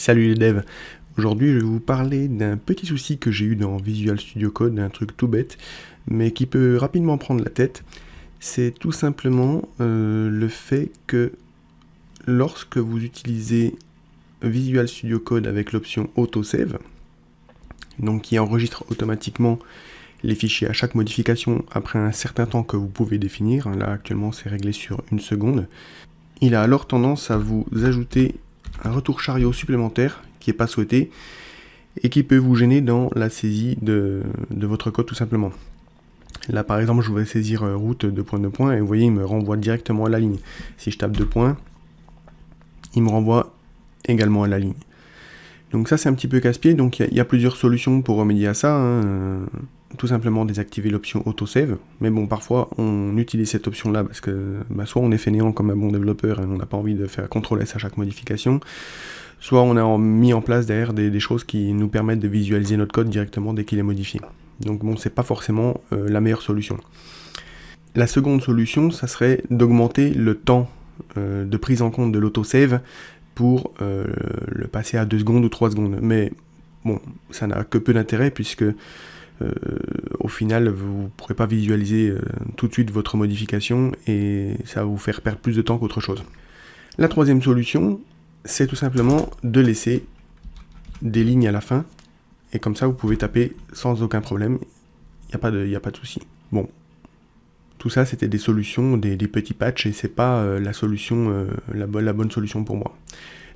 Salut les devs, aujourd'hui je vais vous parler d'un petit souci que j'ai eu dans Visual Studio Code, un truc tout bête, mais qui peut rapidement prendre la tête. C'est tout simplement le fait que lorsque vous utilisez Visual Studio Code avec l'option Autosave, donc qui enregistre automatiquement les fichiers à chaque modification après un certain temps que vous pouvez définir, là actuellement c'est réglé sur 1 seconde, il a alors tendance à vous ajouter un retour chariot supplémentaire qui n'est pas souhaité et qui peut vous gêner dans la saisie de votre code tout simplement. Là par exemple je vais saisir route 2.2 et vous voyez il me renvoie directement à la ligne. Si je tape 2 points, il me renvoie également à la ligne. Donc ça c'est un petit peu casse-pied, donc il y a plusieurs solutions pour remédier à ça. Tout simplement désactiver l'option autosave, mais bon parfois on utilise cette option là parce que soit on est fainéant comme un bon développeur et on n'a pas envie de faire CTRL S à chaque modification, soit on a mis en place derrière des choses qui nous permettent de visualiser notre code directement dès qu'il est modifié. Donc bon, c'est pas forcément la meilleure solution. La seconde solution, ça serait d'augmenter le temps de prise en compte de l'autosave pour le passer à 2 secondes ou 3 secondes. Mais bon, ça n'a que peu d'intérêt puisque au final, vous ne pourrez pas visualiser tout de suite votre modification et ça va vous faire perdre plus de temps qu'autre chose. La troisième solution, c'est tout simplement de laisser des lignes à la fin et comme ça vous pouvez taper sans aucun problème, il n'y a pas de souci. Bon, tout ça c'était des solutions, des petits patchs et c'est pas la solution, la bonne solution pour moi.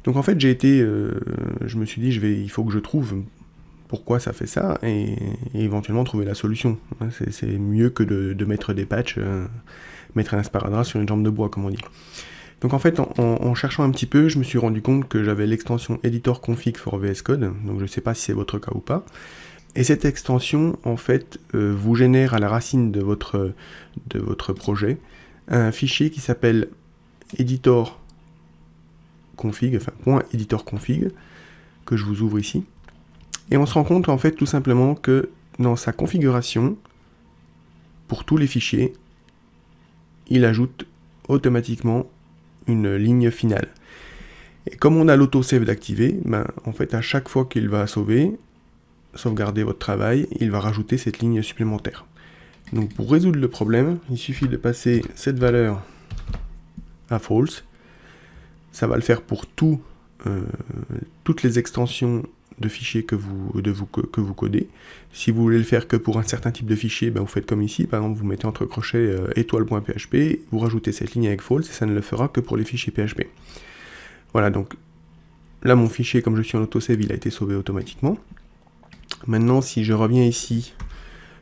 Donc en fait je me suis dit il faut que je trouve pourquoi ça fait ça et éventuellement trouver la solution. C'est mieux que de mettre des patchs, mettre un sparadrap sur une jambe de bois comme on dit. Donc en fait en cherchant un petit peu, je me suis rendu compte que j'avais l'extension Editor Config for VS Code, donc je ne sais pas si c'est votre cas ou pas. Et cette extension en fait vous génère à la racine de votre projet un fichier qui s'appelle editor config, enfin .editor config, que je vous ouvre ici. Et on se rend compte en fait tout simplement que dans sa configuration, pour tous les fichiers, il ajoute automatiquement une ligne finale. Et comme on a l'autosave d'activer, en fait à chaque fois qu'il va sauvegarder votre travail, il va rajouter cette ligne supplémentaire. Donc pour résoudre le problème, il suffit de passer cette valeur à false. Ça va le faire pour toutes les extensions de fichiers que vous codez. Si vous voulez le faire que pour un certain type de fichier, vous faites comme ici, par exemple vous mettez entre crochets étoile.php, vous rajoutez cette ligne avec false et ça ne le fera que pour les fichiers PHP. Voilà, donc là mon fichier, comme je suis en autosave, il a été sauvé automatiquement. Maintenant si je reviens ici,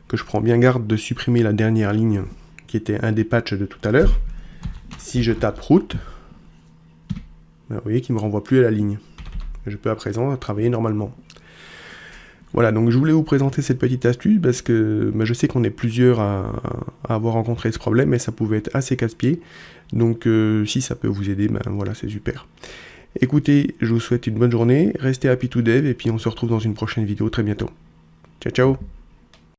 que je prends bien garde de supprimer la dernière ligne qui était un des patchs de tout à l'heure, si je tape route, vous voyez qu'il ne me renvoie plus à la ligne. Je peux à présent travailler normalement. Voilà, donc je voulais vous présenter cette petite astuce parce que je sais qu'on est plusieurs à avoir rencontré ce problème et ça pouvait être assez casse-pied. Donc si ça peut vous aider, voilà, c'est super. Écoutez, je vous souhaite une bonne journée, restez happy to dev et puis on se retrouve dans une prochaine vidéo très bientôt. Ciao ciao!